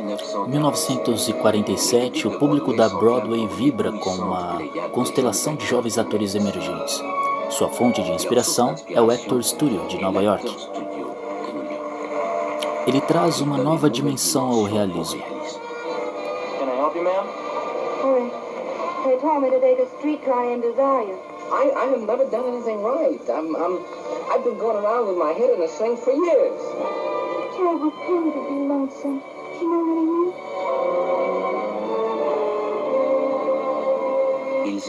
Em 1947, o público da Broadway vibra com uma constelação de jovens atores emergentes. Sua fonte de inspiração é o Actor Studio de Nova York. Ele traz uma nova dimensão ao realismo. Can I help you, ma'am? Hurry. They told me to take a streetcar in Desire. I have never done anything right. I've been going around with my head in a sling for years. Jared would pay to be lonesome. Do you know what I mean?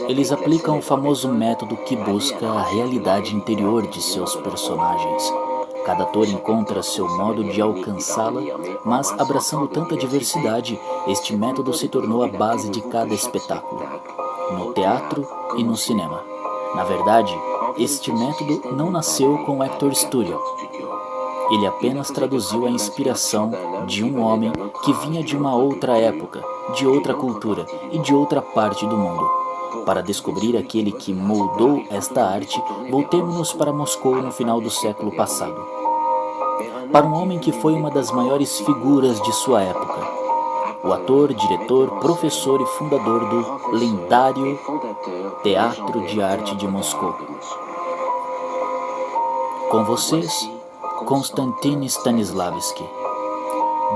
Eles aplicam o famoso método que busca a realidade interior de seus personagens. Cada ator encontra seu modo de alcançá-la, mas abraçando tanta diversidade, este método se tornou a base de cada espetáculo, no teatro e no cinema. Na verdade, este método não nasceu com o Actor Studio. Ele apenas traduziu a inspiração de um homem que vinha de uma outra época, de outra cultura e de outra parte do mundo. Para descobrir aquele que moldou esta arte, voltemos-nos para Moscou no final do século passado. Para um homem que foi uma das maiores figuras de sua época. O ator, diretor, professor e fundador do lendário Teatro de Arte de Moscou. Com vocês, Konstantin Stanislavski.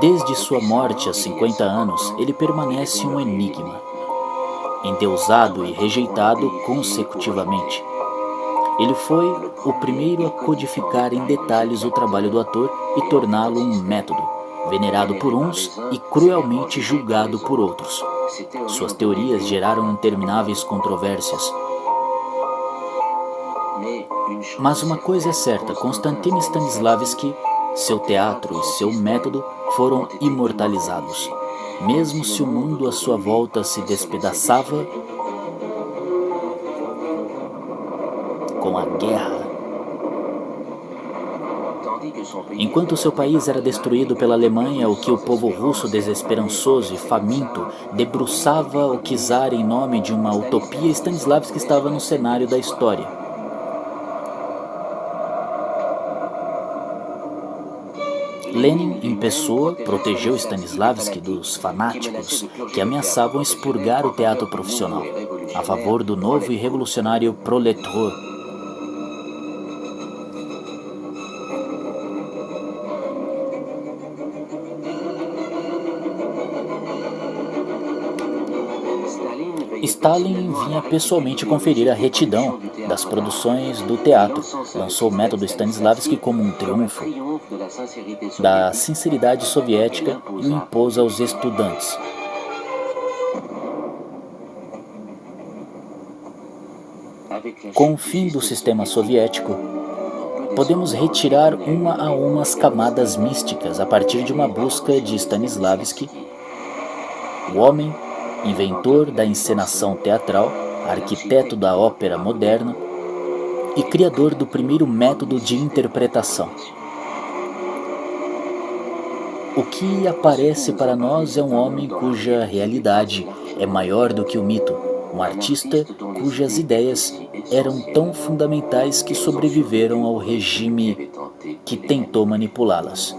Desde sua morte há 50 anos, ele permanece um enigma, endeusado e rejeitado consecutivamente. Ele foi o primeiro a codificar em detalhes o trabalho do ator e torná-lo um método, venerado por uns e cruelmente julgado por outros. Suas teorias geraram intermináveis controvérsias. Mas uma coisa é certa, Konstantin Stanislavski, seu teatro e seu método foram imortalizados. Mesmo se o mundo à sua volta se despedaçava com a guerra. Enquanto seu país era destruído pela Alemanha, o que o povo russo desesperançoso e faminto debruçava o czar em nome de uma utopia, Stanislavski estava no cenário da história. Lenin, em pessoa, protegeu Stanislavski dos fanáticos que ameaçavam expurgar o teatro profissional, a favor do novo e revolucionário proletariado. Stalin vinha pessoalmente conferir a retidão das produções do teatro. Lançou o método Stanislavski como um triunfo da sinceridade soviética e o impôs aos estudantes. Com o fim do sistema soviético, podemos retirar uma a uma as camadas místicas a partir de uma busca de Stanislavski, o homem, inventor da encenação teatral, arquiteto da ópera moderna e criador do primeiro método de interpretação. O que aparece para nós é um homem cuja realidade é maior do que o mito, um artista cujas ideias eram tão fundamentais que sobreviveram ao regime que tentou manipulá-las.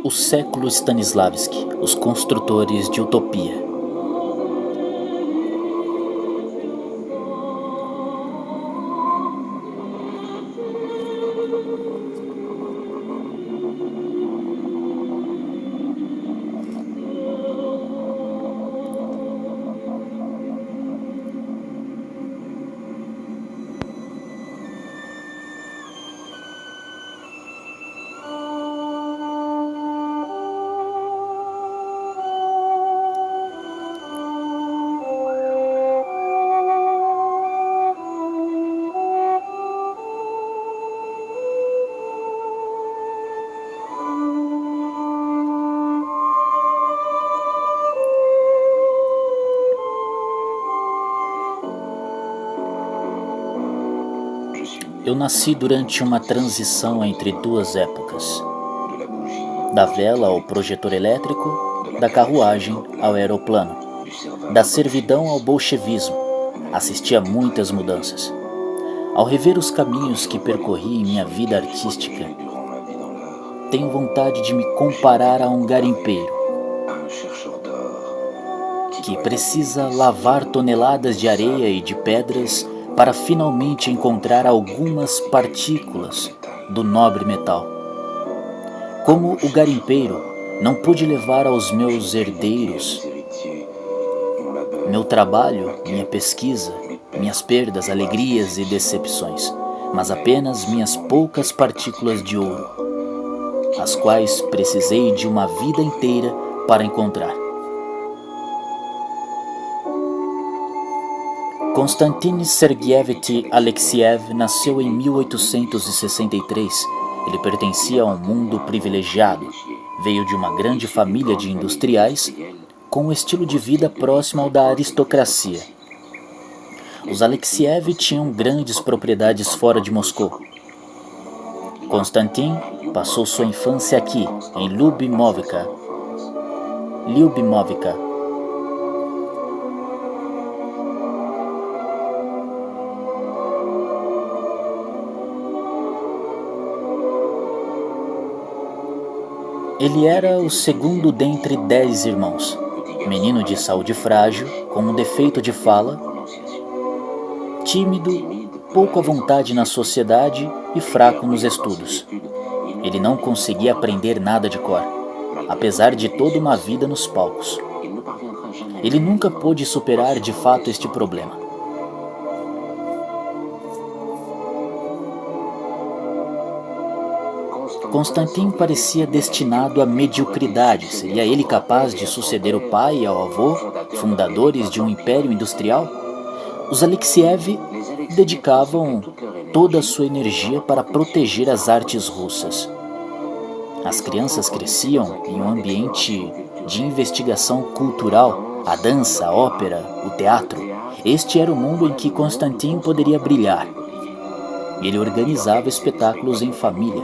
O século Stanislavski, os construtores de utopia. Eu nasci durante uma transição entre duas épocas. Da vela ao projetor elétrico, da carruagem ao aeroplano, da servidão ao bolchevismo. Assisti a muitas mudanças. Ao rever os caminhos que percorri em minha vida artística, tenho vontade de me comparar a um garimpeiro que precisa lavar toneladas de areia e de pedras para finalmente encontrar algumas partículas do nobre metal. Como o garimpeiro, não pude levar aos meus herdeiros meu trabalho, minha pesquisa, minhas perdas, alegrias e decepções, mas apenas minhas poucas partículas de ouro, as quais precisei de uma vida inteira para encontrar. Konstantin Sergeyevich Alexiev nasceu em 1863. Ele pertencia a um mundo privilegiado. Veio de uma grande família de industriais com um estilo de vida próximo ao da aristocracia. Os Alexiev tinham grandes propriedades fora de Moscou. Konstantin passou sua infância aqui, em Lyubimovka. Ele era o segundo dentre 10 irmãos, menino de saúde frágil, com um defeito de fala, tímido, pouco à vontade na sociedade e fraco nos estudos. Ele não conseguia aprender nada de cor, apesar de toda uma vida nos palcos. Ele nunca pôde superar de fato este problema. Konstantin parecia destinado à mediocridade. Seria ele capaz de suceder o pai e ao avô, fundadores de um império industrial? Os Alexiev dedicavam toda a sua energia para proteger as artes russas. As crianças cresciam em um ambiente de investigação cultural, a dança, a ópera, o teatro. Este era o mundo em que Konstantin poderia brilhar. Ele organizava espetáculos em família,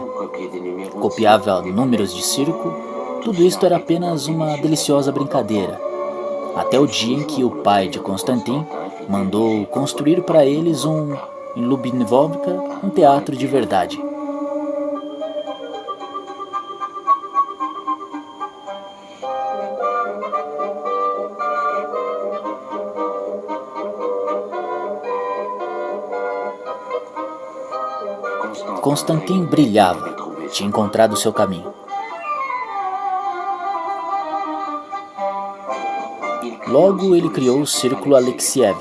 copiava números de circo. Tudo isto era apenas uma deliciosa brincadeira, até o dia em que o pai de Konstantin mandou construir para eles em Lyubimovka, um teatro de verdade. Konstantin brilhava, tinha encontrado seu caminho. Logo ele criou o Círculo Alexiev.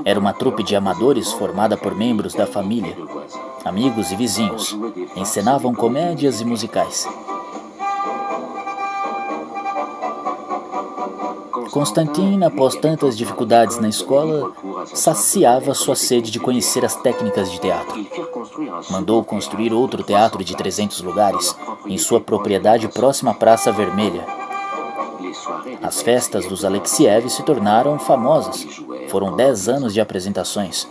Era uma trupe de amadores formada por membros da família, amigos e vizinhos. Encenavam comédias e musicais. Konstantin, após tantas dificuldades na escola, saciava sua sede de conhecer as técnicas de teatro. Mandou construir outro teatro de 300 lugares, em sua propriedade próxima à Praça Vermelha. As festas dos Alexiev se tornaram famosas. Foram 10 anos de apresentações.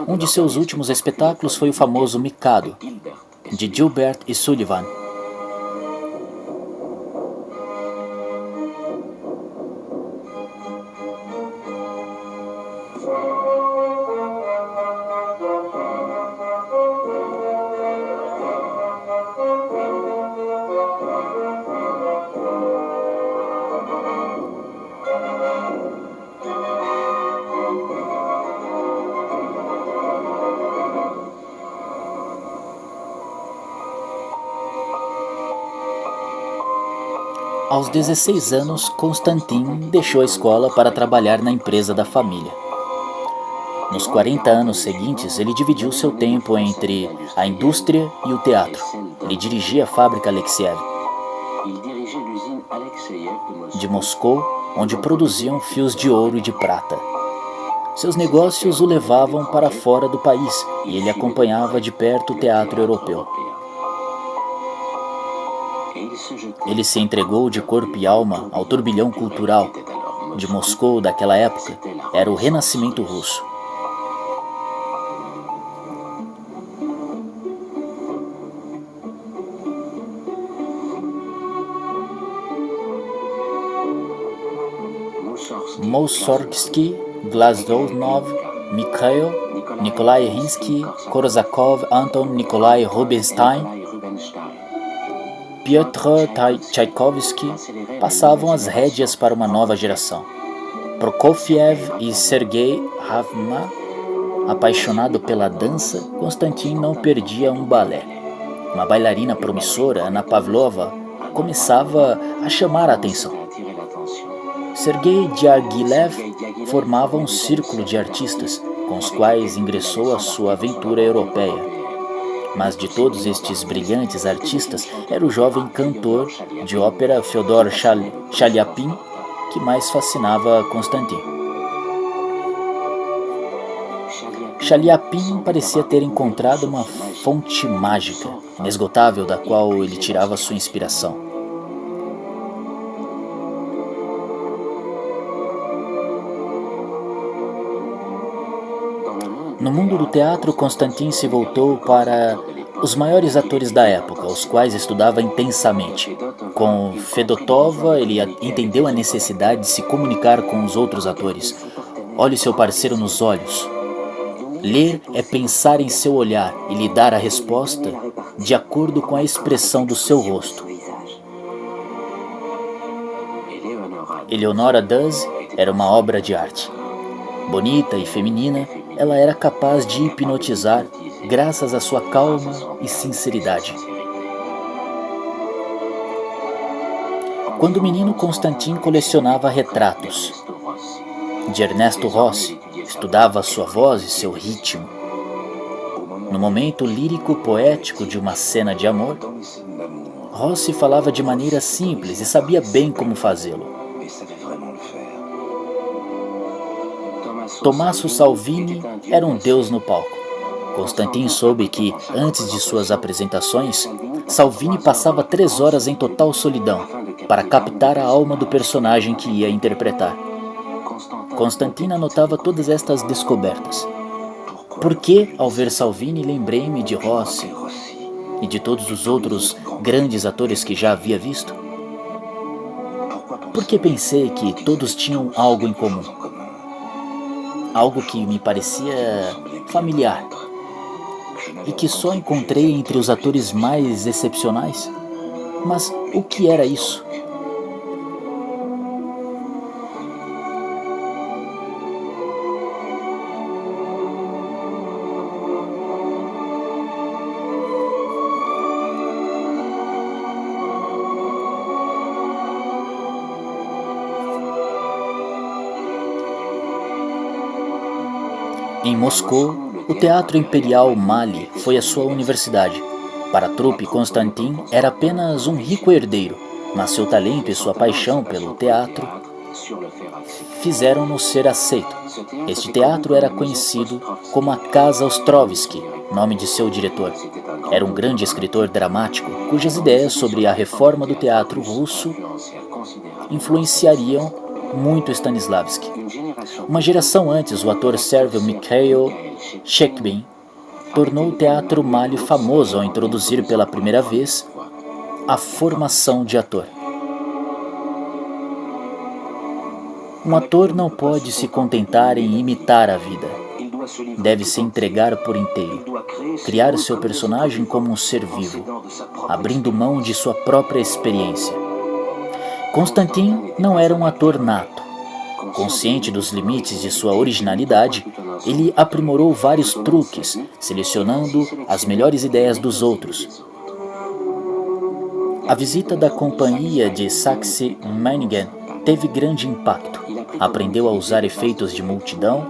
Um de seus últimos espetáculos foi o famoso Mikado, de Gilbert e Sullivan. Aos 16 anos, Konstantin deixou a escola para trabalhar na empresa da família. Nos 40 anos seguintes, ele dividiu seu tempo entre a indústria e o teatro. Ele dirigia a fábrica Alexiev de Moscou, onde produziam fios de ouro e de prata. Seus negócios o levavam para fora do país e ele acompanhava de perto o teatro europeu. Ele se entregou de corpo e alma ao turbilhão cultural de Moscou daquela época. Era o renascimento russo. Mussorgsky, Glazunov, Mikhail, Nikolai Rimsky, Korsakov, Anton Nikolai Rubinstein, Piotr Tchaikovsky passavam as rédeas para uma nova geração. Prokofiev e Sergei Ravna, apaixonado pela dança, Konstantin não perdia um balé. Uma bailarina promissora, Anna Pavlova, começava a chamar a atenção. Sergei Diaghilev formava um círculo de artistas com os quais ingressou a sua aventura europeia. Mas de todos estes brilhantes artistas, era o jovem cantor de ópera Fyodor Chaliapin que mais fascinava Konstantin. Chaliapin parecia ter encontrado uma fonte mágica, inesgotável, da qual ele tirava sua inspiração. No mundo do teatro, Konstantin se voltou para os maiores atores da época, os quais estudava intensamente. Com Fedotova, ele entendeu a necessidade de se comunicar com os outros atores. Olhe seu parceiro nos olhos. Ler é pensar em seu olhar e lhe dar a resposta de acordo com a expressão do seu rosto. Eleonora Duse era uma obra de arte. Bonita e feminina, ela era capaz de hipnotizar graças à sua calma e sinceridade. Quando menino, Konstantin colecionava retratos de Ernesto Rossi, estudava sua voz e seu ritmo. No momento lírico-poético de uma cena de amor, Rossi falava de maneira simples e sabia bem como fazê-lo. Tommaso Salvini era um deus no palco. Konstantin soube que, antes de suas apresentações, Salvini passava 3 horas em total solidão para captar a alma do personagem que ia interpretar. Konstantin anotava todas estas descobertas. Por que, ao ver Salvini, lembrei-me de Rossi e de todos os outros grandes atores que já havia visto? Porque pensei que todos tinham algo em comum. Algo que me parecia familiar e que só encontrei entre os atores mais excepcionais. Mas o que era isso? Em Moscou, o Teatro Imperial Mali foi a sua universidade. Para a trupe, Konstantin era apenas um rico herdeiro, mas seu talento e sua paixão pelo teatro fizeram-no ser aceito. Este teatro era conhecido como a Casa Ostrovsky, nome de seu diretor. Era um grande escritor dramático, cujas ideias sobre a reforma do teatro russo influenciariam muito Stanislavski. Uma geração antes, o ator sérvio Mikhail Shekbin tornou o teatro Mali famoso ao introduzir pela primeira vez a formação de ator. Um ator não pode se contentar em imitar a vida. Deve se entregar por inteiro, criar seu personagem como um ser vivo, abrindo mão de sua própria experiência. Konstantin não era um ator nato. Consciente dos limites de sua originalidade, ele aprimorou vários truques, selecionando as melhores ideias dos outros. A visita da companhia de Saxe-Meiningen teve grande impacto. Aprendeu a usar efeitos de multidão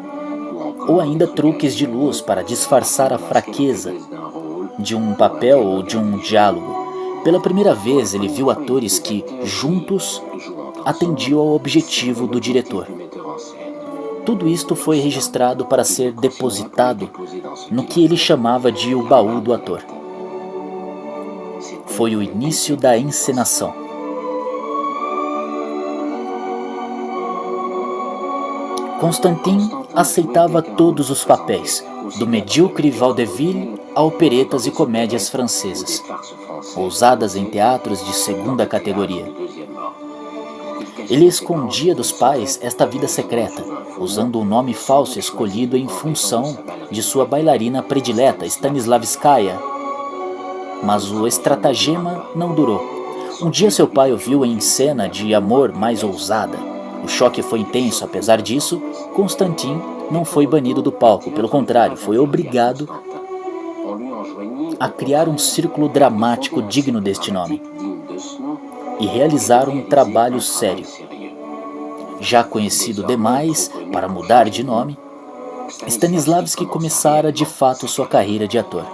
ou ainda truques de luz para disfarçar a fraqueza de um papel ou de um diálogo. Pela primeira vez, ele viu atores que, juntos, atendiam ao objetivo do diretor. Tudo isto foi registrado para ser depositado no que ele chamava de o baú do ator. Foi o início da encenação. Konstantin aceitava todos os papéis, do medíocre vaudeville a operetas e comédias francesas, ousadas em teatros de segunda categoria. Ele escondia dos pais esta vida secreta, usando um nome falso escolhido em função de sua bailarina predileta, Stanislavskaya. Mas o estratagema não durou. Um dia seu pai o viu em cena de amor mais ousada. O choque foi intenso. Apesar disso, Constantin não foi banido do palco. Pelo contrário, foi obrigado a criar um círculo dramático digno deste nome e realizar um trabalho sério. Já conhecido demais para mudar de nome, Stanislavski começara de fato sua carreira de ator.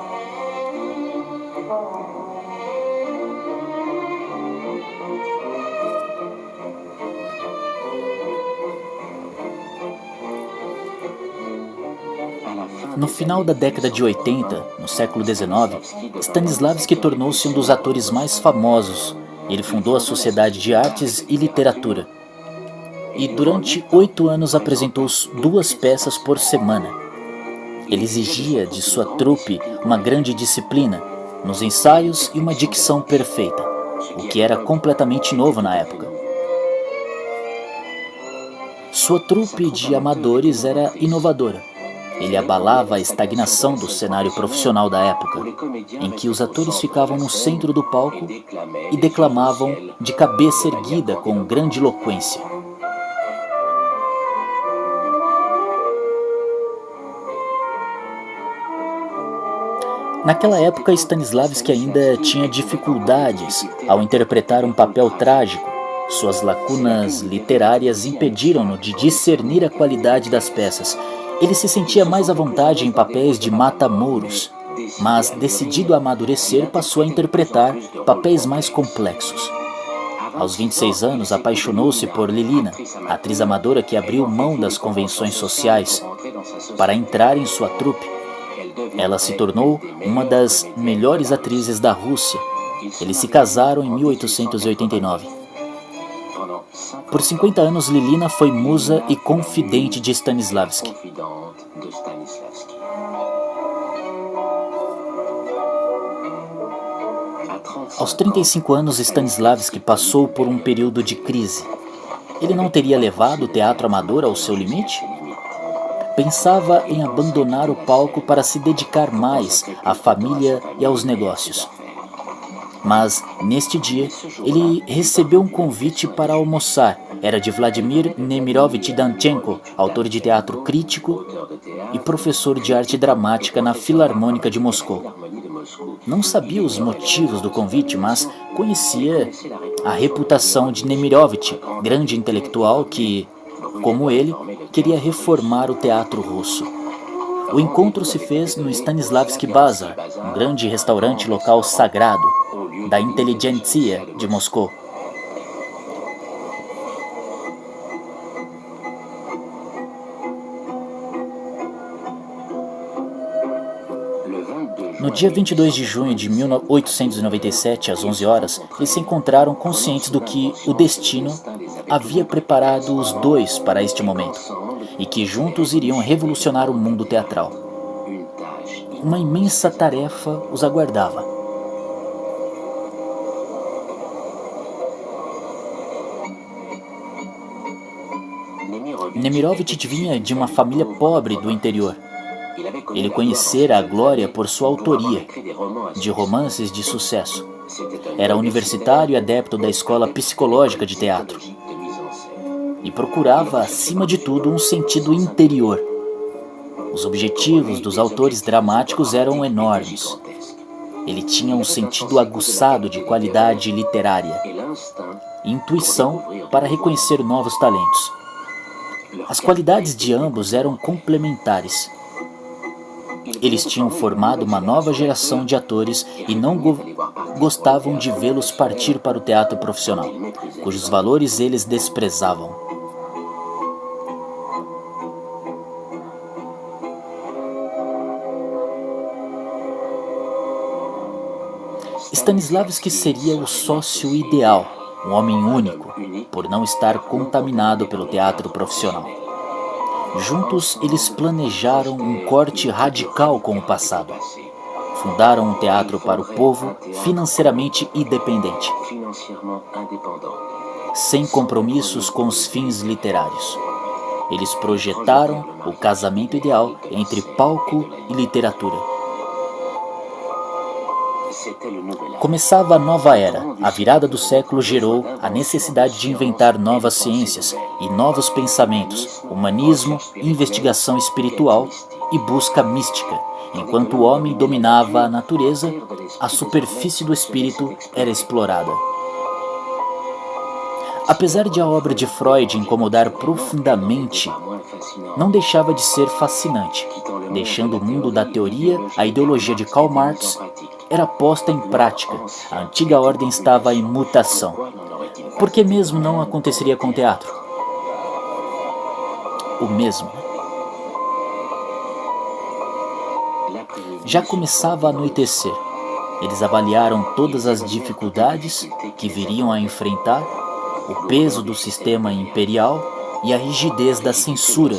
No final da década de 80, no século XIX, Stanislavski tornou-se um dos atores mais famosos. Ele fundou a Sociedade de Artes e Literatura e durante 8 anos apresentou 2 peças por semana. Ele exigia de sua trupe uma grande disciplina nos ensaios e uma dicção perfeita, o que era completamente novo na época. Sua trupe de amadores era inovadora. Ele abalava a estagnação do cenário profissional da época, em que os atores ficavam no centro do palco e declamavam de cabeça erguida com grande eloquência. Naquela época, Stanislavski ainda tinha dificuldades ao interpretar um papel trágico. Suas lacunas literárias impediram-no de discernir a qualidade das peças. Ele se sentia mais à vontade em papéis de mata-mouros, mas, decidido a amadurecer, passou a interpretar papéis mais complexos. Aos 26 anos, apaixonou-se por Lilina, atriz amadora que abriu mão das convenções sociais para entrar em sua trupe. Ela se tornou uma das melhores atrizes da Rússia. Eles se casaram em 1889. Por 50 anos, Lilina foi musa e confidente de Stanislavski. Aos 35 anos, Stanislavski passou por um período de crise. Ele não teria levado o teatro amador ao seu limite? Pensava em abandonar o palco para se dedicar mais à família e aos negócios. Mas, neste dia, ele recebeu um convite para almoçar. Era de Vladimir Nemirovich Danchenko, autor de teatro crítico e professor de arte dramática na Filarmônica de Moscou. Não sabia os motivos do convite, mas conhecia a reputação de Nemirovich, grande intelectual que, como ele, queria reformar o teatro russo. O encontro se fez no Stanislavski Bazar, um grande restaurante local sagrado da inteligentsia de Moscou. No dia 22 de junho de 1897, às 11 horas, eles se encontraram conscientes do que o destino havia preparado os dois para este momento, e que juntos iriam revolucionar o mundo teatral. Uma imensa tarefa os aguardava. Nemirovich vinha de uma família pobre do interior. Ele conhecera a glória por sua autoria de romances de sucesso. Era universitário e adepto da escola psicológica de teatro. E procurava, acima de tudo, um sentido interior. Os objetivos dos autores dramáticos eram enormes. Ele tinha um sentido aguçado de qualidade literária e intuição para reconhecer novos talentos. As qualidades de ambos eram complementares. Eles tinham formado uma nova geração de atores e não gostavam de vê-los partir para o teatro profissional, cujos valores eles desprezavam. Stanislavski seria o sócio ideal, um homem único, por não estar contaminado pelo teatro profissional. Juntos, eles planejaram um corte radical com o passado. Fundaram um teatro para o povo, financeiramente independente. sem compromissos com os fins literários. Eles projetaram o casamento ideal entre palco e literatura. Começava a nova era. A virada do século gerou a necessidade de inventar novas ciências e novos pensamentos, humanismo, investigação espiritual e busca mística. Enquanto o homem dominava a natureza, a superfície do espírito era explorada. Apesar de a obra de Freud incomodar profundamente, não deixava de ser fascinante. Deixando o mundo da teoria, a ideologia de Karl Marx era posta em prática. A antiga ordem estava em mutação. Por que mesmo não aconteceria com o teatro? O mesmo. Já começava a anoitecer. Eles avaliaram todas as dificuldades que viriam a enfrentar, o peso do sistema imperial e a rigidez da censura,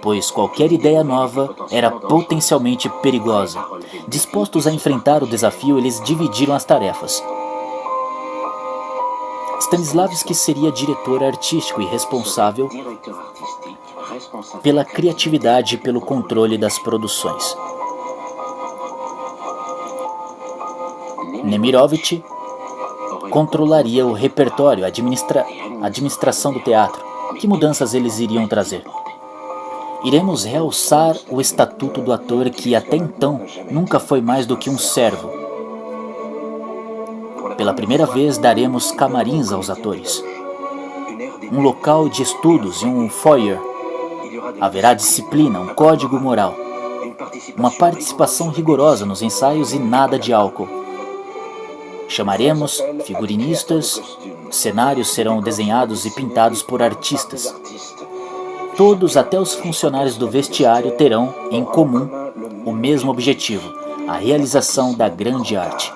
pois qualquer ideia nova era potencialmente perigosa. Dispostos a enfrentar o desafio, eles dividiram as tarefas. Stanislavski seria diretor artístico e responsável pela criatividade e pelo controle das produções. Nemirovich controlaria o repertório, a administração do teatro. Que mudanças eles iriam trazer? Iremos realçar o estatuto do ator, que até então nunca foi mais do que um servo. Pela primeira vez daremos camarins aos atores, um local de estudos e um foyer. Haverá disciplina, um código moral, uma participação rigorosa nos ensaios e nada de álcool. Chamaremos figurinistas, cenários serão desenhados e pintados por artistas. Todos, até os funcionários do vestiário, terão em comum o mesmo objetivo, a realização da grande arte.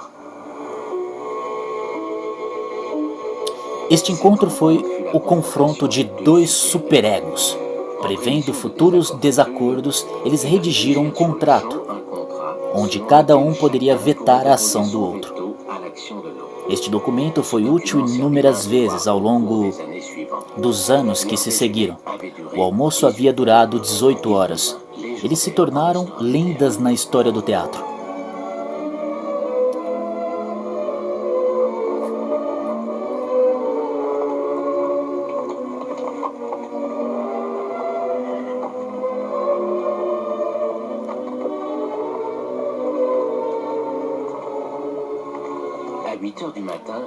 Este encontro foi o confronto de dois superegos. Prevendo futuros desacordos, eles redigiram um contrato, onde cada um poderia vetar a ação do outro. Este documento foi útil inúmeras vezes ao longo dos anos que se seguiram. O almoço havia durado 18 horas. Eles se tornaram lendas na história do teatro.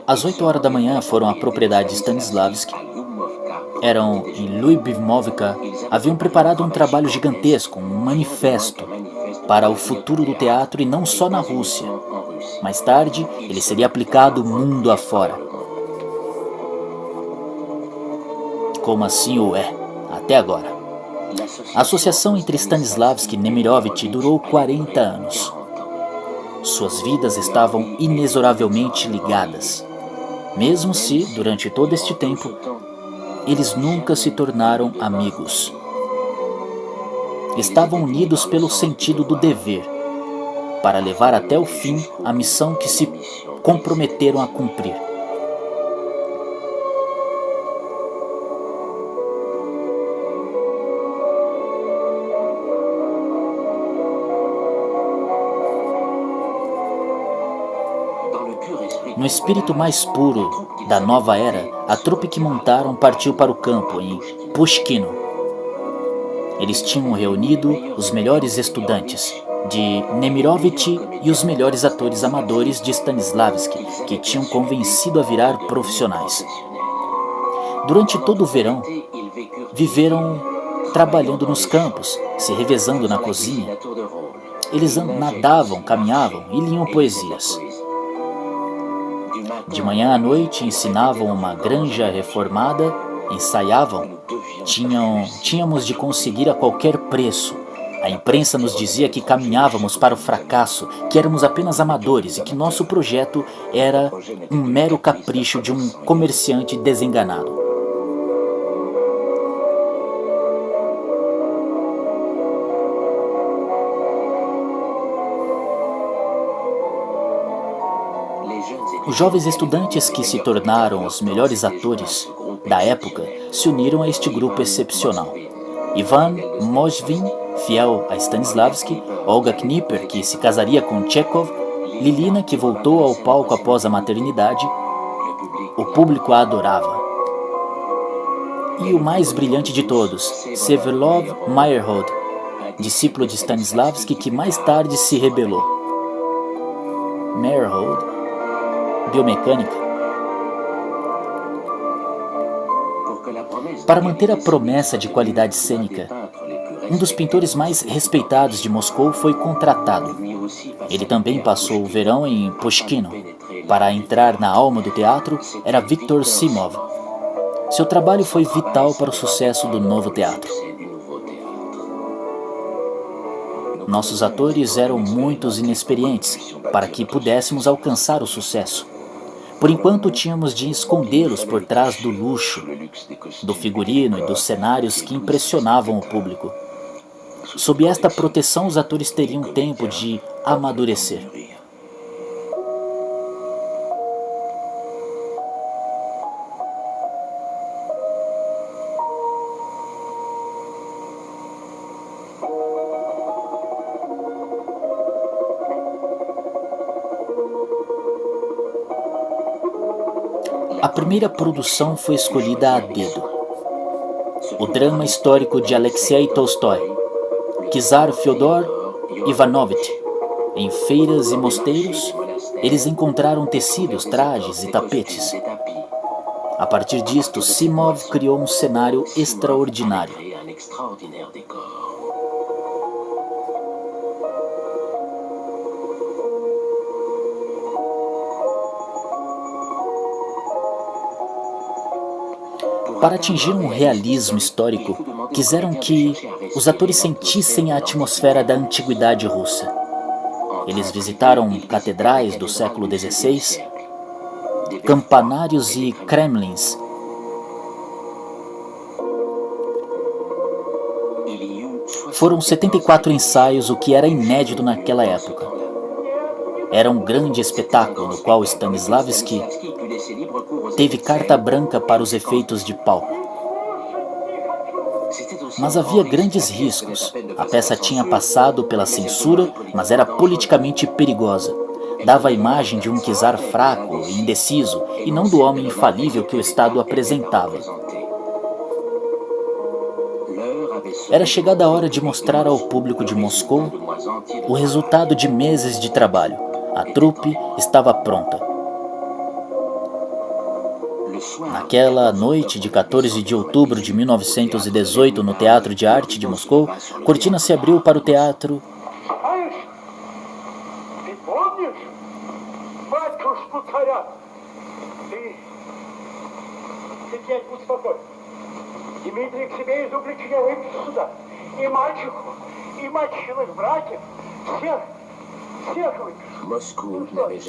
Às 8 horas da manhã foram à propriedade de Stanislavski. Eram em Lyubimovka. Haviam preparado um trabalho gigantesco, um manifesto para o futuro do teatro, e não só na Rússia. Mais tarde, ele seria aplicado mundo afora. Como assim o é, até agora. A associação entre Stanislavski e Nemirovich durou 40 anos. Suas vidas estavam inexoravelmente ligadas, mesmo se, durante todo este tempo, eles nunca se tornaram amigos. Estavam unidos pelo sentido do dever, para levar até o fim a missão que se comprometeram a cumprir. No espírito mais puro da nova era, a trupe que montaram partiu para o campo, em Pushkino. Eles tinham reunido os melhores estudantes de Nemirovich e os melhores atores amadores de Stanislavski, que tinham convencido a virar profissionais. Durante todo o verão, viveram trabalhando nos campos, se revezando na cozinha. Eles nadavam, caminhavam e liam poesias. De manhã à noite ensinavam uma granja reformada, ensaiavam. Tínhamos de conseguir a qualquer preço. A imprensa nos dizia que caminhávamos para o fracasso, que éramos apenas amadores e que nosso projeto era um mero capricho de um comerciante desenganado. Os jovens estudantes que se tornaram os melhores atores da época se uniram a este grupo excepcional. Ivan Mojvin, fiel a Stanislavski, Olga Knipper, que se casaria com Chekhov, Lilina, que voltou ao palco após a maternidade. O público a adorava. E o mais brilhante de todos, Vsevolod Meyerhold, discípulo de Stanislavski, que mais tarde se rebelou. Meyerhold, biomecânica. Para manter a promessa de qualidade cênica, um dos pintores mais respeitados de Moscou foi contratado. Ele também passou o verão em Pushkino. Para entrar na alma do teatro, era Viktor Simov. Seu trabalho foi vital para o sucesso do novo teatro. Nossos atores eram muitos inexperientes para que pudéssemos alcançar o sucesso. Por enquanto, tínhamos de escondê-los por trás do luxo, do figurino e dos cenários que impressionavam o público. Sob esta proteção, os atores teriam tempo de amadurecer. A primeira produção foi escolhida a dedo. O drama histórico de Alexei Tolstói, Czar Fyodor Ivanovich. Em feiras e mosteiros, eles encontraram tecidos, trajes e tapetes. A partir disto, Simov criou um cenário extraordinário. Para atingir um realismo histórico, quiseram que os atores sentissem a atmosfera da antiguidade russa. Eles visitaram catedrais do século XVI, campanários e kremlins. Foram 74 ensaios, o que era inédito naquela época. Era um grande espetáculo no qual Stanislavski teve carta branca para os efeitos de palco. Mas havia grandes riscos. A peça tinha passado pela censura, mas era politicamente perigosa. Dava a imagem de um czar fraco e indeciso, e não do homem infalível que o Estado apresentava. Era chegada a hora de mostrar ao público de Moscou o resultado de meses de trabalho. A trupe estava pronta. Naquela noite de 14 de outubro de 1918, no Teatro de Arte de Moscou, a cortina se abriu para o teatro.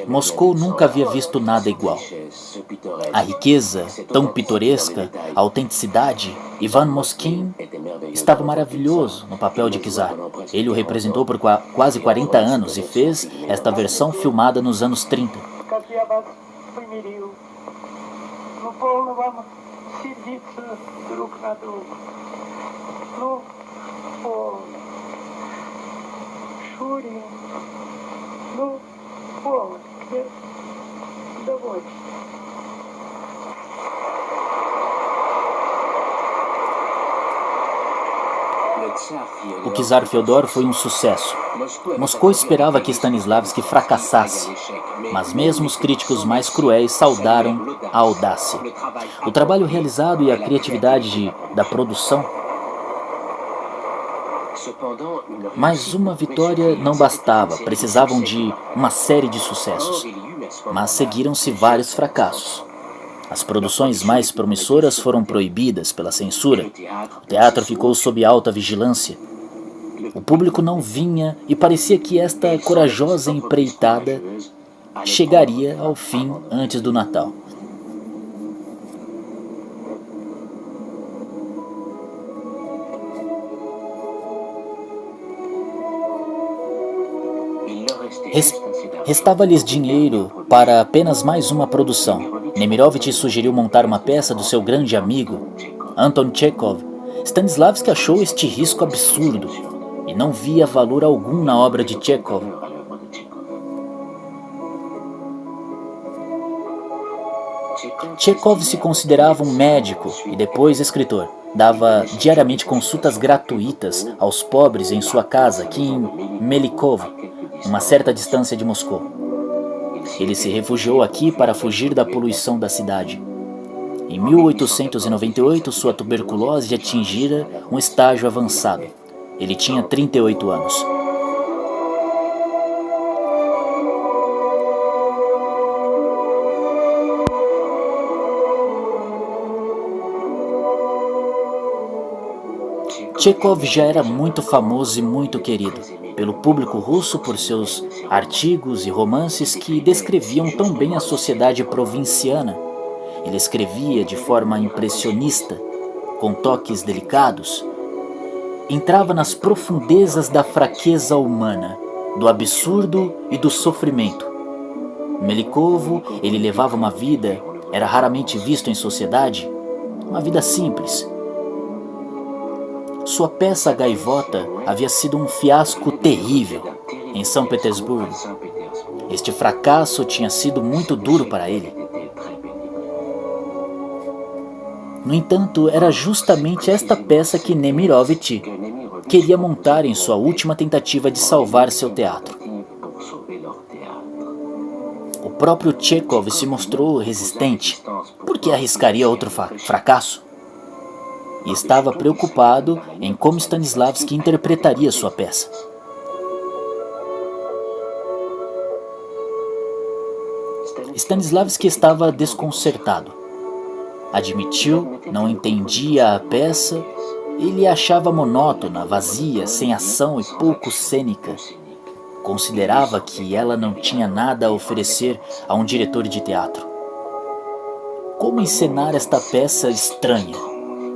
Moscou nunca havia visto nada igual. A riqueza, tão pitoresca, a autenticidade. Ivan Moskin estava maravilhoso no papel de czar. Ele o representou por quase 40 anos e fez esta versão filmada nos anos 30. O czar Fyodor foi um sucesso. Moscou esperava que Stanislavski fracassasse, mas mesmo os críticos mais cruéis saudaram a audácia. O trabalho realizado e a criatividade da produção. Mas uma vitória não bastava, precisavam de uma série de sucessos. Mas seguiram-se vários fracassos. As produções mais promissoras foram proibidas pela censura. O teatro ficou sob alta vigilância. O público não vinha e parecia que esta corajosa empreitada chegaria ao fim antes do Natal. Restava-lhes dinheiro para apenas mais uma produção. Nemirovich sugeriu montar uma peça do seu grande amigo, Anton Chekhov. Stanislavski achou este risco absurdo e não via valor algum na obra de Chekhov. Chekhov se considerava um médico e depois escritor. Dava diariamente consultas gratuitas aos pobres em sua casa, aqui em Melikov, uma certa distância de Moscou. Ele se refugiou aqui para fugir da poluição da cidade. Em 1898, sua tuberculose atingira um estágio avançado. Ele tinha 38 anos. Chekhov já era muito famoso e muito querido pelo público russo por seus artigos e romances que descreviam tão bem a sociedade provinciana. Ele escrevia de forma impressionista, com toques delicados. Entrava nas profundezas da fraqueza humana, do absurdo e do sofrimento. Melikovo, ele levava uma vida, era raramente visto em sociedade, uma vida simples. Sua peça A Gaivota havia sido um fiasco terrível em São Petersburgo. Este fracasso tinha sido muito duro para ele. No entanto, era justamente esta peça que Nemirovich queria montar em sua última tentativa de salvar seu teatro. O próprio Chekhov se mostrou resistente. Por que arriscaria outro fracasso? E estava preocupado em como Stanislavski interpretaria sua peça. Stanislavski estava desconcertado. Admitiu, não entendia a peça, ele a achava monótona, vazia, sem ação e pouco cênica. Considerava que ela não tinha nada a oferecer a um diretor de teatro. Como encenar esta peça estranha?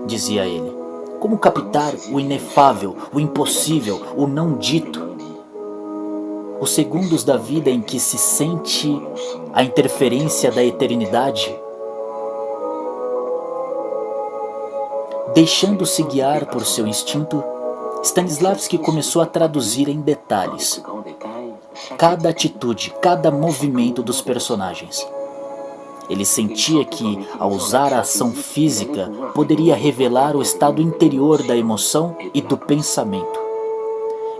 Dizia ele. Como captar o inefável, o impossível, o não dito? Os segundos da vida em que se sente a interferência da eternidade? Deixando-se guiar por seu instinto, Stanislavski começou a traduzir em detalhes cada atitude, cada movimento dos personagens. Ele sentia que, ao usar a ação física, poderia revelar o estado interior da emoção e do pensamento.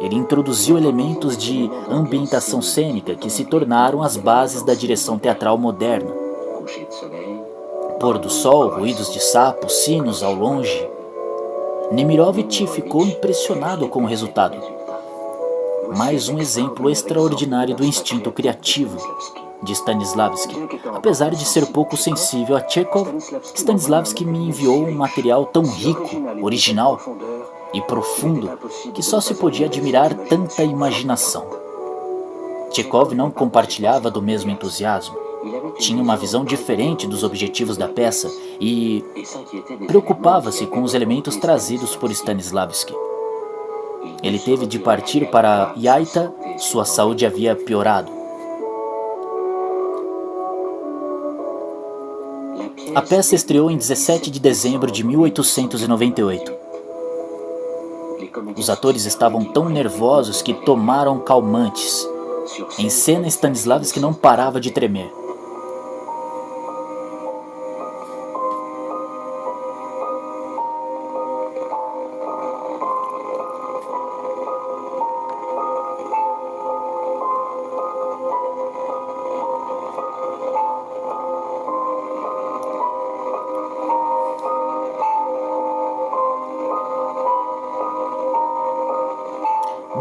Ele introduziu elementos de ambientação cênica que se tornaram as bases da direção teatral moderna. Pôr do sol, ruídos de sapos, sinos ao longe. Nemirovich ficou impressionado com o resultado. Mais um exemplo extraordinário do instinto criativo de Stanislavski. Apesar de ser pouco sensível a Chekhov, Stanislavski me enviou um material tão rico, original e profundo que só se podia admirar tanta imaginação. Chekhov não compartilhava do mesmo entusiasmo. Tinha uma visão diferente dos objetivos da peça e preocupava-se com os elementos trazidos por Stanislavski. Ele teve de partir para Yaita, sua saúde havia piorado. A peça estreou em 17 de dezembro de 1898. Os atores estavam tão nervosos que tomaram calmantes. Em cena, Stanislavski não parava de tremer.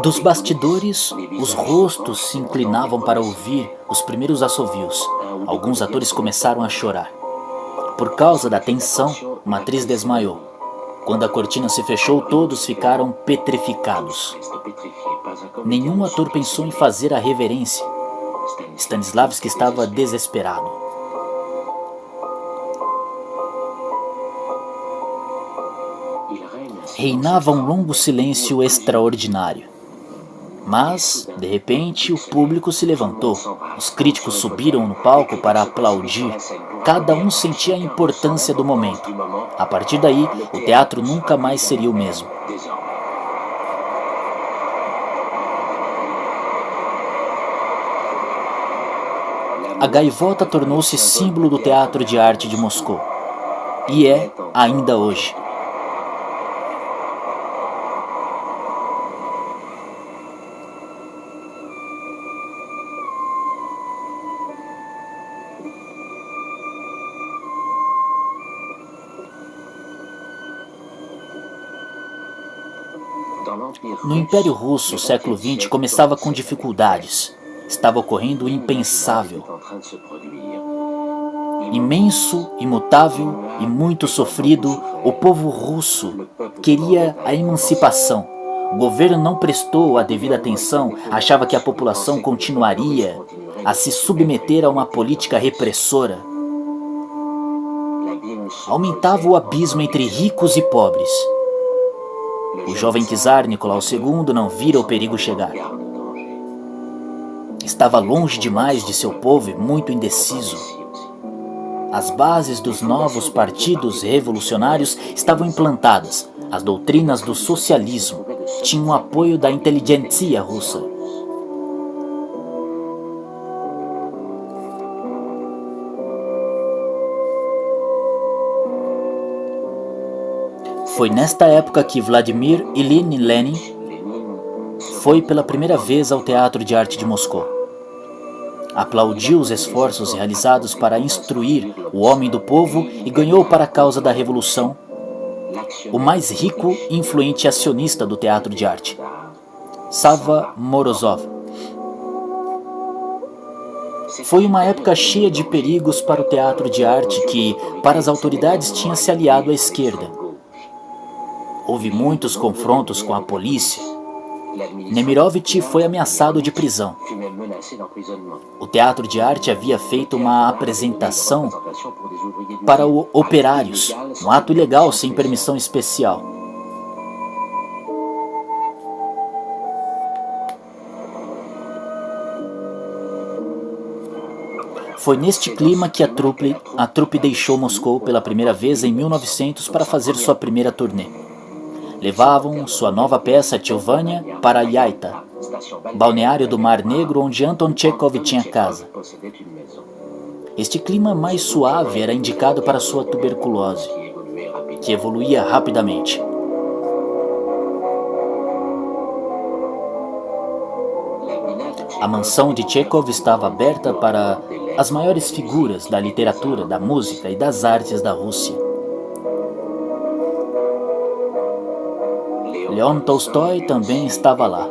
Dos bastidores, os rostos se inclinavam para ouvir os primeiros assovios. Alguns atores começaram a chorar. Por causa da tensão, uma atriz desmaiou. Quando a cortina se fechou, todos ficaram petrificados. Nenhum ator pensou em fazer a reverência. Stanislavski estava desesperado. Reinava um longo silêncio extraordinário. Mas, de repente, o público se levantou. Os críticos subiram no palco para aplaudir. Cada um sentia a importância do momento. A partir daí, o teatro nunca mais seria o mesmo. A gaivota tornou-se símbolo do Teatro de Arte de Moscou. E é ainda hoje. No Império Russo, o século XX começava com dificuldades. Estava ocorrendo o impensável. Imenso, imutável e muito sofrido, o povo russo queria a emancipação. O governo não prestou a devida atenção, achava que a população continuaria a se submeter a uma política repressora. Aumentava o abismo entre ricos e pobres. O jovem czar Nicolau II não vira o perigo chegar. Estava longe demais de seu povo e muito indeciso. As bases dos novos partidos revolucionários estavam implantadas. As doutrinas do socialismo tinham o apoio da inteligentsia russa. Foi nesta época que Vladimir Ilyich Lenin foi pela primeira vez ao Teatro de Arte de Moscou. Aplaudiu os esforços realizados para instruir o homem do povo e ganhou para a causa da revolução o mais rico e influente acionista do teatro de arte, Sava Morozov. Foi uma época cheia de perigos para o teatro de arte que, para as autoridades, tinha se aliado à esquerda. Houve muitos confrontos com a polícia. Nemirovitch foi ameaçado de prisão. O teatro de arte havia feito uma apresentação para operários, um ato ilegal sem permissão especial. Foi neste clima que a trupe deixou Moscou pela primeira vez em 1900 para fazer sua primeira turnê. Levavam sua nova peça Tchilvania para Yaita, balneário do Mar Negro onde Anton Chekhov tinha casa. Este clima mais suave era indicado para sua tuberculose, que evoluía rapidamente. A mansão de Chekhov estava aberta para as maiores figuras da literatura, da música e das artes da Rússia. Leon Tolstói também estava lá.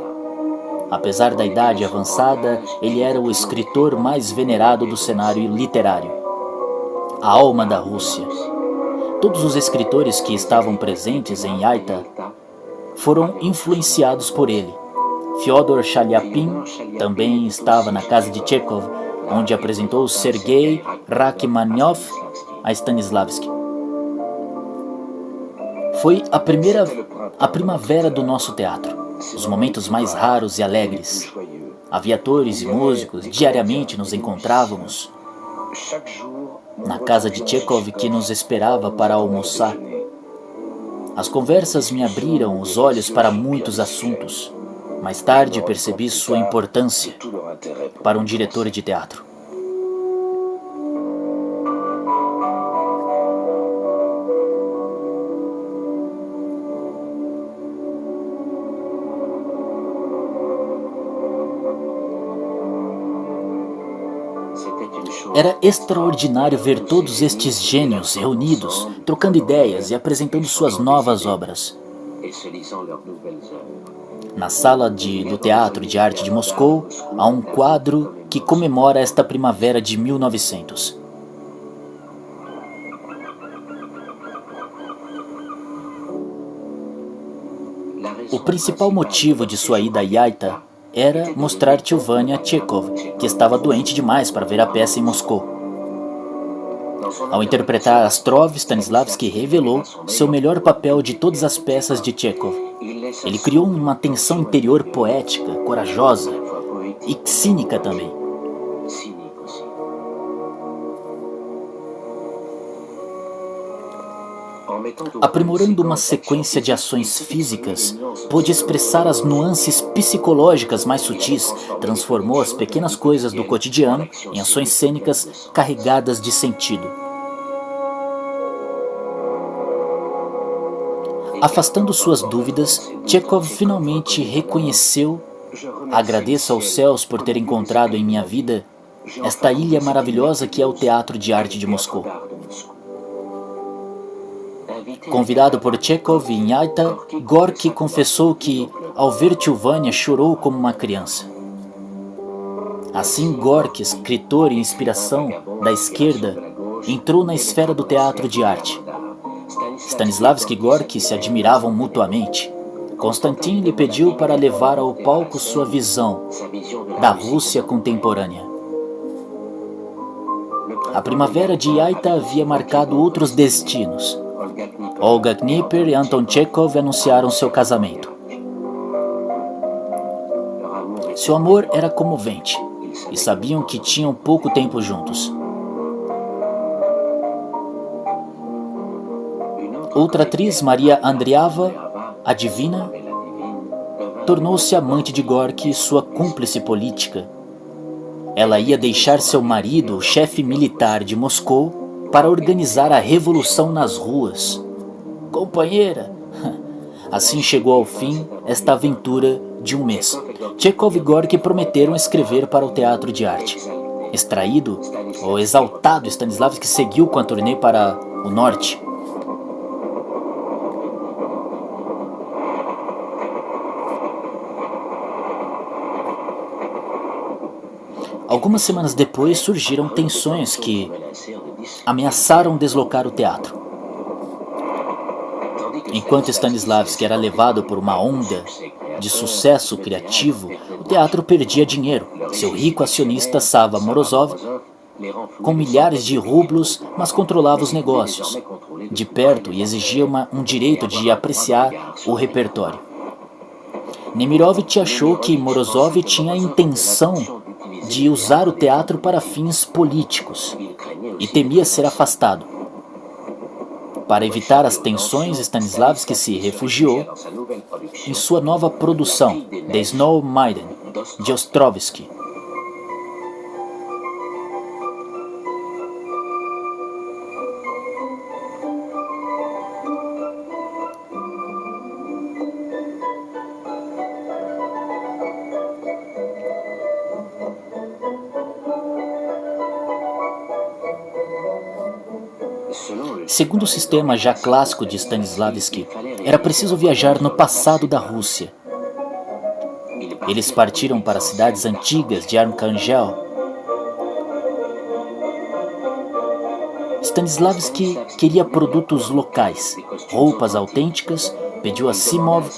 Apesar da idade avançada, ele era o escritor mais venerado do cenário literário. A alma da Rússia. Todos os escritores que estavam presentes em Yaita foram influenciados por ele. Fyodor Chaliapin também estava na casa de Chekhov, onde apresentou Sergei Rachmaninoff a Stanislavski. Foi a primavera do nosso teatro, os momentos mais raros e alegres. Havia atores e músicos, diariamente nos encontrávamos na casa de Chekhov, que nos esperava para almoçar. As conversas me abriram os olhos para muitos assuntos. Mais tarde percebi sua importância para um diretor de teatro. Era extraordinário ver todos estes gênios reunidos, trocando ideias e apresentando suas novas obras. Na sala do Teatro de Arte de Moscou, há um quadro que comemora esta primavera de 1900. O principal motivo de sua ida a Yaita era mostrar Tchilvania a Chekhov, que estava doente demais para ver a peça em Moscou. Ao interpretar Astrov, Stanislavski revelou seu melhor papel de todas as peças de Tchekhov. Ele criou uma tensão interior poética, corajosa e cínica também. Aprimorando uma sequência de ações físicas, pôde expressar as nuances psicológicas mais sutis, transformou as pequenas coisas do cotidiano em ações cênicas carregadas de sentido. Afastando suas dúvidas, Tchekhov finalmente reconheceu: agradeço aos céus por ter encontrado em minha vida esta ilha maravilhosa que é o Teatro de Arte de Moscou. Convidado por Tchekhov em Yaita, Gorky confessou que, ao ver Tchuvania, chorou como uma criança. Assim, Gorky, escritor e inspiração da esquerda, entrou na esfera do teatro de arte. Stanislavski e Gorky se admiravam mutuamente. Konstantin lhe pediu para levar ao palco sua visão da Rússia contemporânea. A primavera de Yaita havia marcado outros destinos. Olga Knipper e Anton Tchekhov anunciaram seu casamento. Seu amor era comovente, e sabiam que tinham pouco tempo juntos. Outra atriz, Maria Andreava, a divina, tornou-se amante de Gorky e sua cúmplice política. Ela ia deixar seu marido, o chefe militar de Moscou, para organizar a revolução nas ruas. Companheira! Assim chegou ao fim esta aventura de um mês. Tchekhov e Gorky prometeram escrever para o teatro de arte. Extraído, o exaltado Stanislavski seguiu com a turnê para o norte. Algumas semanas depois surgiram tensões que ameaçaram deslocar o teatro. Enquanto Stanislavski era levado por uma onda de sucesso criativo, o teatro perdia dinheiro. Seu rico acionista Sava Morozov, com milhares de rublos, mas controlava os negócios de perto e exigia um direito de apreciar o repertório. Nemirovich achou que Morozov tinha a intenção de usar o teatro para fins políticos e temia ser afastado. Para evitar as tensões, Stanislavski se refugiou em sua nova produção, The Snow Maiden, de Ostrovsky. Segundo o sistema já clássico de Stanislavski, era preciso viajar no passado da Rússia. Eles partiram para as cidades antigas de Arkhangel. Stanislavski queria produtos locais, roupas autênticas, pediu a Simov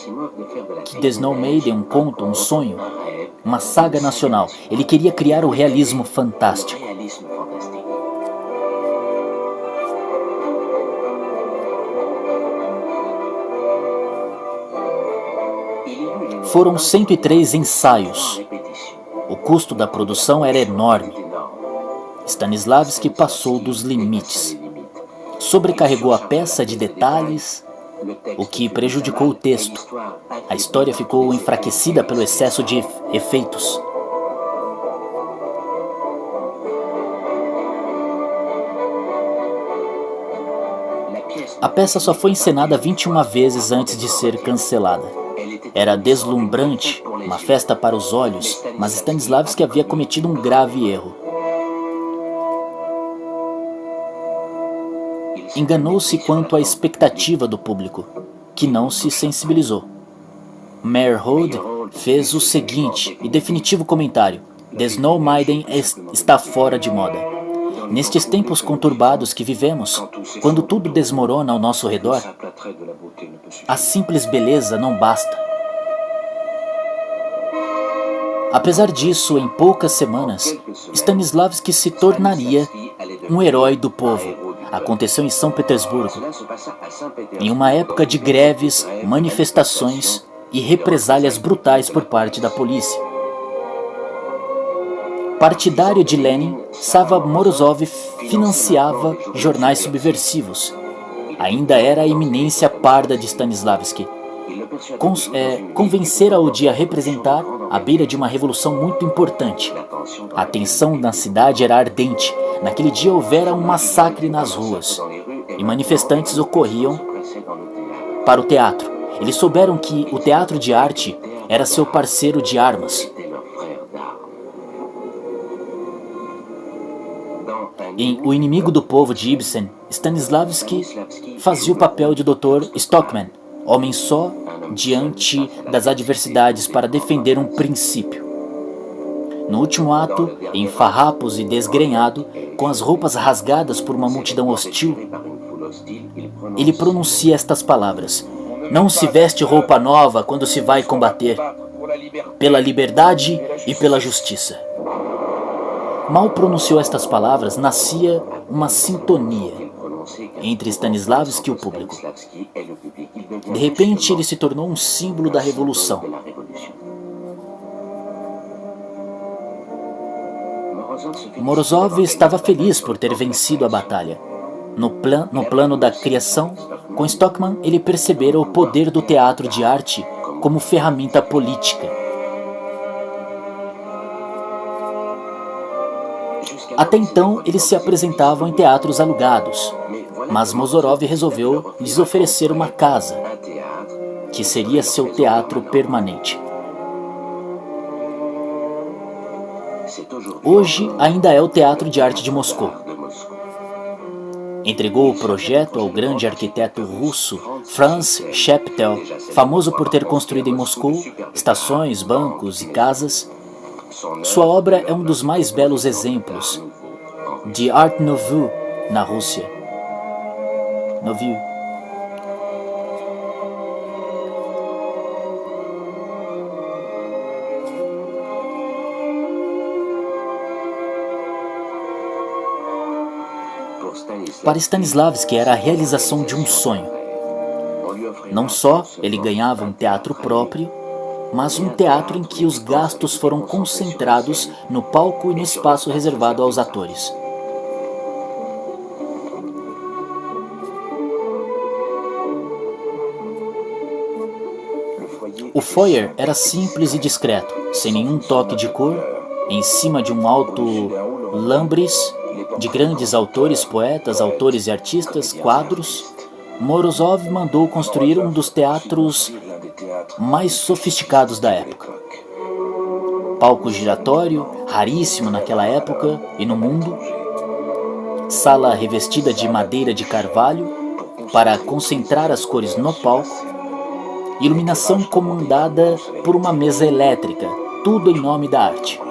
que The Snow Maiden, um conto, um sonho, uma saga nacional. Ele queria criar o realismo fantástico. Foram 103 ensaios. O custo da produção era enorme. Stanislavski passou dos limites. Sobrecarregou a peça de detalhes, o que prejudicou o texto. A história ficou enfraquecida pelo excesso de efeitos. A peça só foi encenada 21 vezes antes de ser cancelada. Era deslumbrante, uma festa para os olhos, mas Stanislavski havia cometido um grave erro. Enganou-se quanto à expectativa do público, que não se sensibilizou. Meyerhold fez o seguinte e definitivo comentário: The Snow Maiden está fora de moda. Nestes tempos conturbados que vivemos, quando tudo desmorona ao nosso redor, a simples beleza não basta. Apesar disso, em poucas semanas, Stanislavski se tornaria um herói do povo. aconteceu em São Petersburgo, em uma época de greves, manifestações e represálias brutais por parte da polícia. Partidário de Lenin, Sava Morozov financiava jornais subversivos. Ainda era a eminência parda de Stanislavski. Convencera-o de a representar à beira de uma revolução muito importante. A tensão na cidade era ardente. Naquele dia houvera um massacre nas ruas e manifestantes ocorriam para o teatro. Eles souberam que o teatro de arte era seu parceiro de armas. Em O Inimigo do Povo de Ibsen, Stanislavski fazia o papel de Dr. Stockman, homem só diante das adversidades para defender um princípio. No último ato, em farrapos e desgrenhado, com as roupas rasgadas por uma multidão hostil, ele pronuncia estas palavras: "Não se veste roupa nova quando se vai combater, pela liberdade e pela justiça." Mal pronunciou estas palavras, nascia uma sintonia entre Stanislavski e o público. De repente, ele se tornou um símbolo da revolução. Morozov estava feliz por ter vencido a batalha. No plano da criação, com Stockman, ele percebera o poder do teatro de arte como ferramenta política. Até então, eles se apresentavam em teatros alugados, mas Mozorov resolveu lhes oferecer uma casa, que seria seu teatro permanente. Hoje ainda é o Teatro de Arte de Moscou. Entregou o projeto ao grande arquiteto russo Franz Sheptel, famoso por ter construído em Moscou estações, bancos e casas. Sua obra é um dos mais belos exemplos de Art Nouveau na Rússia. Nouveau. Para Stanislavski era a realização de um sonho. Não só ele ganhava um teatro próprio, mas um teatro em que os gastos foram concentrados no palco e no espaço reservado aos atores. O foyer era simples e discreto, sem nenhum toque de cor, em cima de um alto lambris de grandes autores, poetas, autores e artistas, quadros. Morozov mandou construir um dos teatros mais sofisticados da época. Palco giratório, raríssimo naquela época e no mundo. Sala revestida de madeira de carvalho para concentrar as cores no palco. Iluminação comandada por uma mesa elétrica, tudo em nome da arte.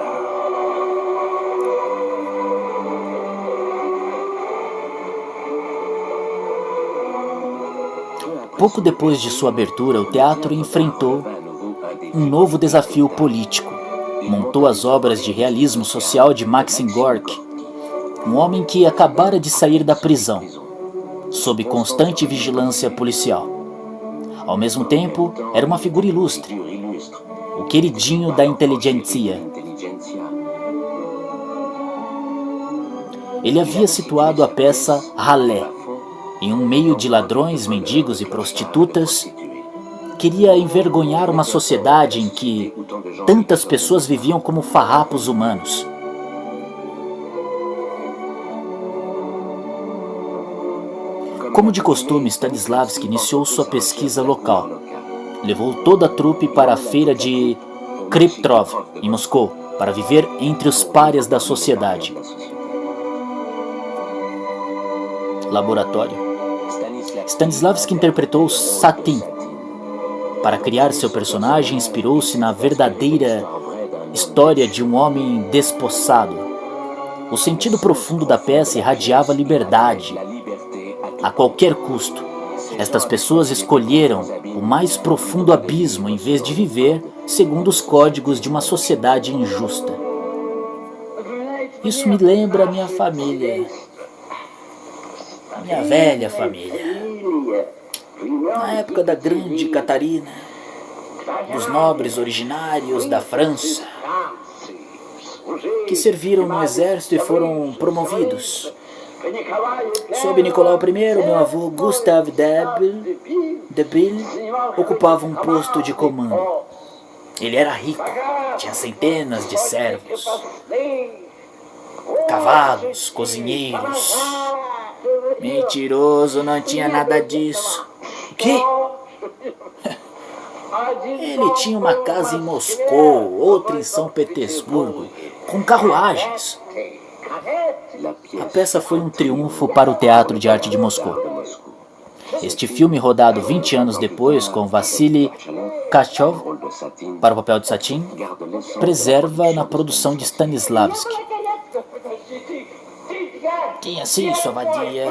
Pouco depois de sua abertura, o teatro enfrentou um novo desafio político. Montou as obras de realismo social de Maxim Gorky, um homem que acabara de sair da prisão, sob constante vigilância policial. Ao mesmo tempo, era uma figura ilustre, o queridinho da inteligentsia. Ele havia situado a peça Ralé em um meio de ladrões, mendigos e prostitutas. Queria envergonhar uma sociedade em que tantas pessoas viviam como farrapos humanos. Como de costume, Stanislavski iniciou sua pesquisa local. Levou toda a trupe para a feira de Kryptov, em Moscou, para viver entre os párias da sociedade. Laboratório. Stanislavski interpretou Satin. Para criar seu personagem, inspirou-se na verdadeira história de um homem despossado. O sentido profundo da peça irradiava liberdade, a qualquer custo. Estas pessoas escolheram o mais profundo abismo em vez de viver segundo os códigos de uma sociedade injusta. Isso me lembra a minha família. Minha velha família. Na época da Grande Catarina, dos nobres originários da França, que serviram no exército e foram promovidos. Sob Nicolau I, meu avô Gustave de Brille ocupava um posto de comando. Ele era rico, tinha centenas de servos, cavalos, cozinheiros. Mentiroso, não tinha nada disso. O quê? Ele tinha uma casa em Moscou, outra em São Petersburgo, com carruagens. A peça foi um triunfo para o Teatro de Arte de Moscou. Este filme, rodado 20 anos depois com Vassili Kachov para o papel de Satin, preserva na produção de Stanislavski. Tinha sim, sua vadia.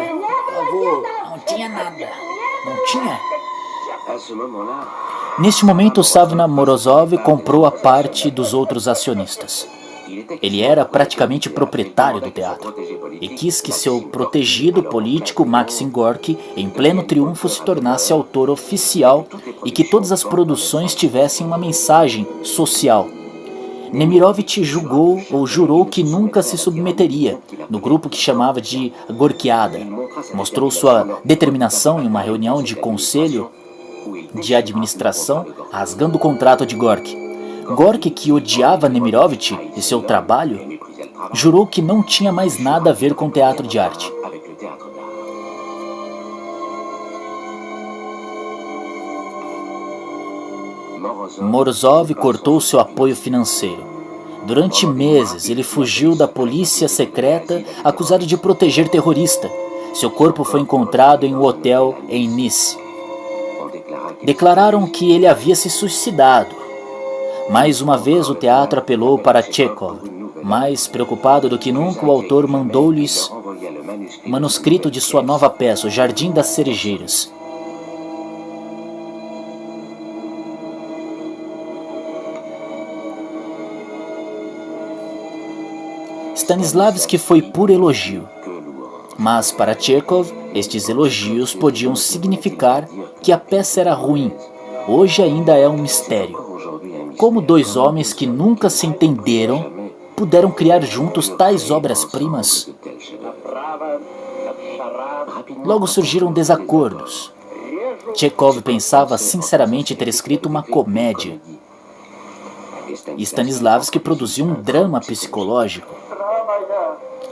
Avô, não tinha nada. Não tinha? Neste momento, Savna Morozov comprou a parte dos outros acionistas. Ele era praticamente proprietário do teatro e quis que seu protegido político Maxim Gorky, em pleno triunfo, se tornasse autor oficial e que todas as produções tivessem uma mensagem social. Nemirovitch jurou que nunca se submeteria, no grupo que chamava de Gorkiada. Mostrou sua determinação em uma reunião de conselho de administração, rasgando o contrato de Gorky. Gorky, que odiava Nemirovitch e seu trabalho, jurou que não tinha mais nada a ver com teatro de arte. Morozov cortou seu apoio financeiro. Durante meses, ele fugiu da polícia secreta, acusado de proteger terrorista. Seu corpo foi encontrado em um hotel em Nice. Declararam que ele havia se suicidado. Mais uma vez o teatro apelou para Chekhov. Mais preocupado do que nunca, o autor mandou-lhes o manuscrito de sua nova peça, O Jardim das Cerejeiras. Stanislavski foi puro elogio. Mas para Chekhov, estes elogios podiam significar que a peça era ruim. Hoje ainda é um mistério. Como dois homens que nunca se entenderam puderam criar juntos tais obras-primas? Logo surgiram desacordos. Chekhov pensava sinceramente ter escrito uma comédia. Stanislavski produziu um drama psicológico.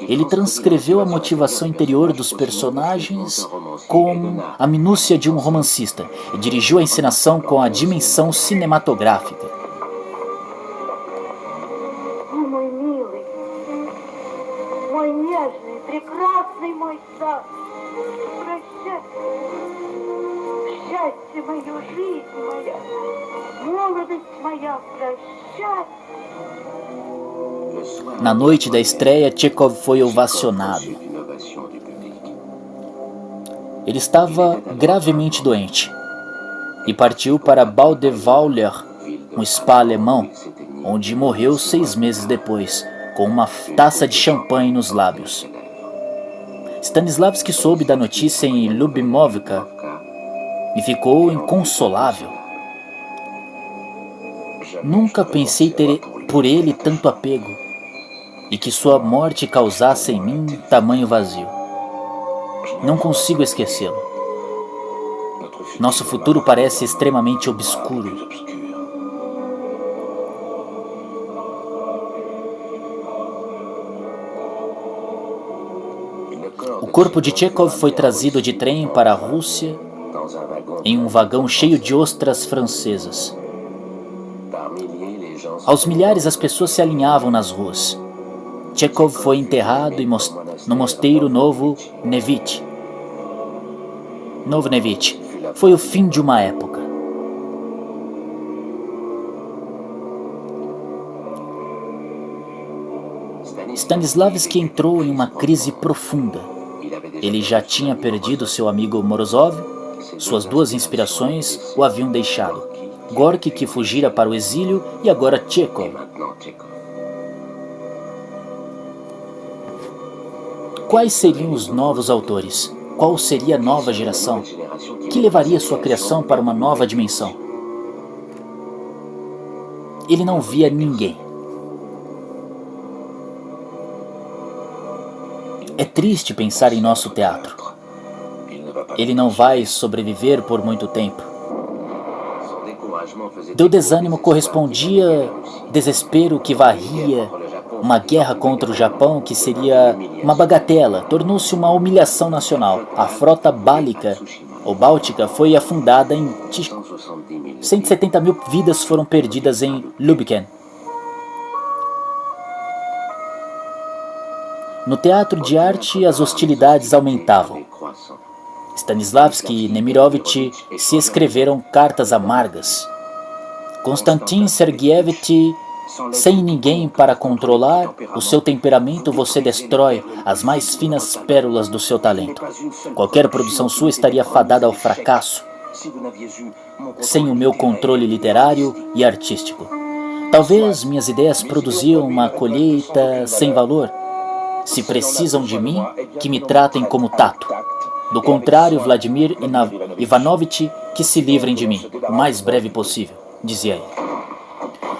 Ele transcreveu a motivação interior dos personagens com a minúcia de um romancista e dirigiu a encenação com a dimensão cinematográfica. Na noite da estreia, Chekhov foi ovacionado. Ele estava gravemente doente e partiu para Baudeweiler, um spa alemão, onde morreu 6 meses depois, com uma taça de champanhe nos lábios. Stanislavski soube da notícia em Lyubimovka e ficou inconsolável. Nunca pensei ter por ele tanto apego, e que sua morte causasse em mim tamanho vazio. Não consigo esquecê-lo. Nosso futuro parece extremamente obscuro. O corpo de Chekhov foi trazido de trem para a Rússia em um vagão cheio de ostras francesas. Aos milhares as pessoas se alinhavam nas ruas. Chekhov foi enterrado no mosteiro Novo Nevitch. Foi o fim de uma época. Stanislavski entrou em uma crise profunda. Ele já tinha perdido seu amigo Morozov, suas 2 inspirações o haviam deixado. Gorky, que fugira para o exílio, e agora Chekhov. Quais seriam os novos autores? qual seria a nova geração, que levaria sua criação para uma nova dimensão. Ele não via ninguém. É triste pensar em nosso teatro. Ele não vai sobreviver por muito tempo. Teu desânimo correspondia desespero que varria uma guerra contra o Japão que seria uma bagatela, tornou-se uma humilhação nacional. A frota bálica ou báltica foi afundada em 170 mil vidas foram perdidas em Lübchen. No teatro de arte, as hostilidades aumentavam. Stanislavski e Nemirovich se escreveram cartas amargas. Konstantin Sergeyevich, sem ninguém para controlar o seu temperamento, você destrói as mais finas pérolas do seu talento. Qualquer produção sua estaria fadada ao fracasso, sem o meu controle literário e artístico. Talvez minhas ideias produziam uma colheita sem valor. Se precisam de mim, que me tratem como tato. Do contrário, Vladimir Ivanovich, que se livrem de mim, o mais breve possível, dizia ele.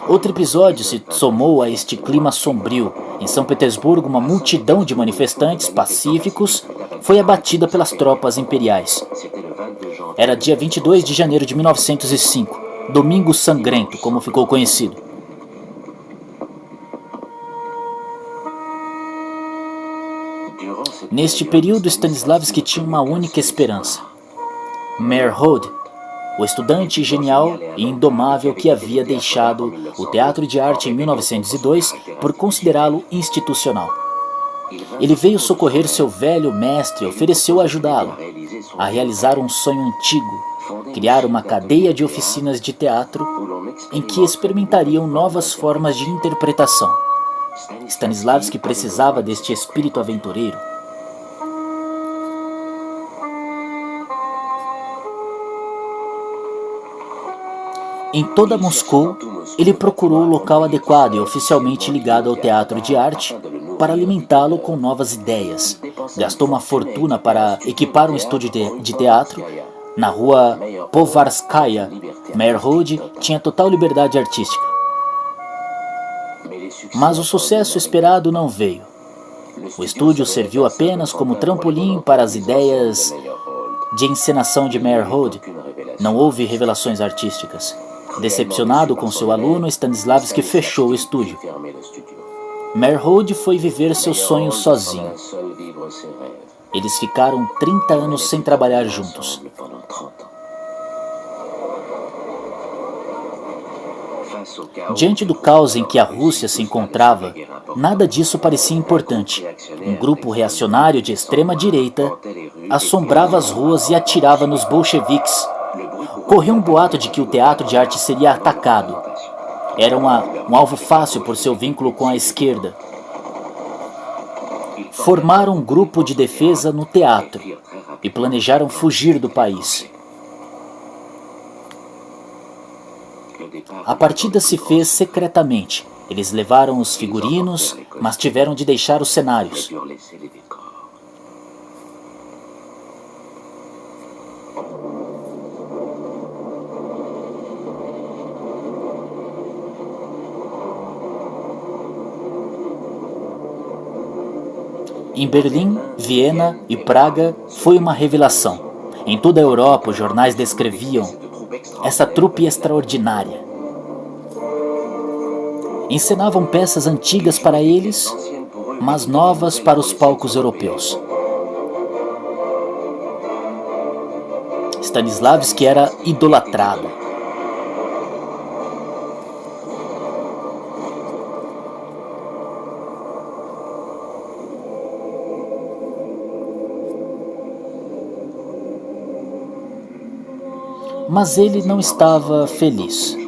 Outro episódio se somou a este clima sombrio. Em São Petersburgo, uma multidão de manifestantes pacíficos foi abatida pelas tropas imperiais. Era dia 22 de janeiro de 1905, Domingo Sangrento, como ficou conhecido. Neste período, Stanislavski tinha uma única esperança. Meyerhold, o estudante genial e indomável que havia deixado o teatro de arte em 1902 por considerá-lo institucional. Ele veio socorrer seu velho mestre e ofereceu ajudá-lo a realizar um sonho antigo, criar uma cadeia de oficinas de teatro em que experimentariam novas formas de interpretação. Stanislavski precisava deste espírito aventureiro. Em toda Moscou, ele procurou o local adequado e oficialmente ligado ao teatro de arte para alimentá-lo com novas ideias. Gastou uma fortuna para equipar um estúdio de teatro na rua Povarskaya. Meyerhold tinha total liberdade artística. Mas o sucesso esperado não veio. O estúdio serviu apenas como trampolim para as ideias de encenação de Meyerhold. Não houve revelações artísticas. Decepcionado com seu aluno, Stanislavski fechou o estúdio. Meyerhold foi viver seus sonhos sozinho. Eles ficaram 30 anos sem trabalhar juntos. Diante do caos em que a Rússia se encontrava, nada disso parecia importante. Um grupo reacionário de extrema direita assombrava as ruas e atirava nos bolcheviques. Correu um boato de que o teatro de arte seria atacado. Era um alvo fácil por seu vínculo com a esquerda. Formaram um grupo de defesa no teatro e planejaram fugir do país. A partida se fez secretamente. Eles levaram os figurinos, mas tiveram de deixar os cenários. Em Berlim, Viena e Praga foi uma revelação. Em toda a Europa, os jornais descreviam essa trupe extraordinária. Encenavam peças antigas para eles, mas novas para os palcos europeus. Stanislavski era idolatrado. Mas ele não estava feliz.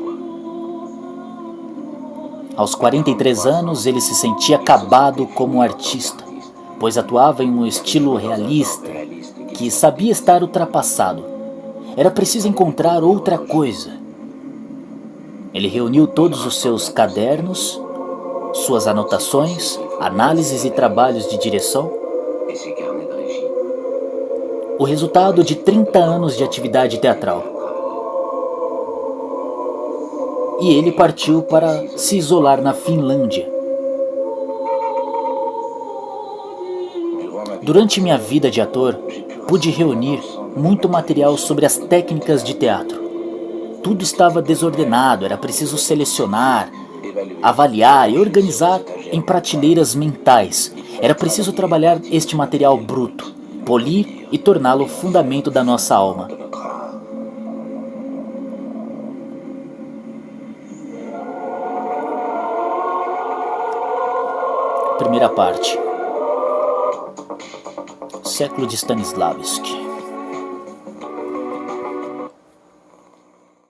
Aos 43 anos, ele se sentia acabado como artista, pois atuava em um estilo realista, que sabia estar ultrapassado. Era preciso encontrar outra coisa. Ele reuniu todos os seus cadernos, suas anotações, análises e trabalhos de direção. o resultado de 30 anos de atividade teatral. E ele partiu para se isolar na Finlândia. Durante minha vida de ator, pude reunir muito material sobre as técnicas de teatro. Tudo estava desordenado, era preciso selecionar, avaliar e organizar em prateleiras mentais. Era preciso trabalhar este material bruto, polir e torná-lo fundamento da nossa alma. Primeira parte. Século de Stanislavski.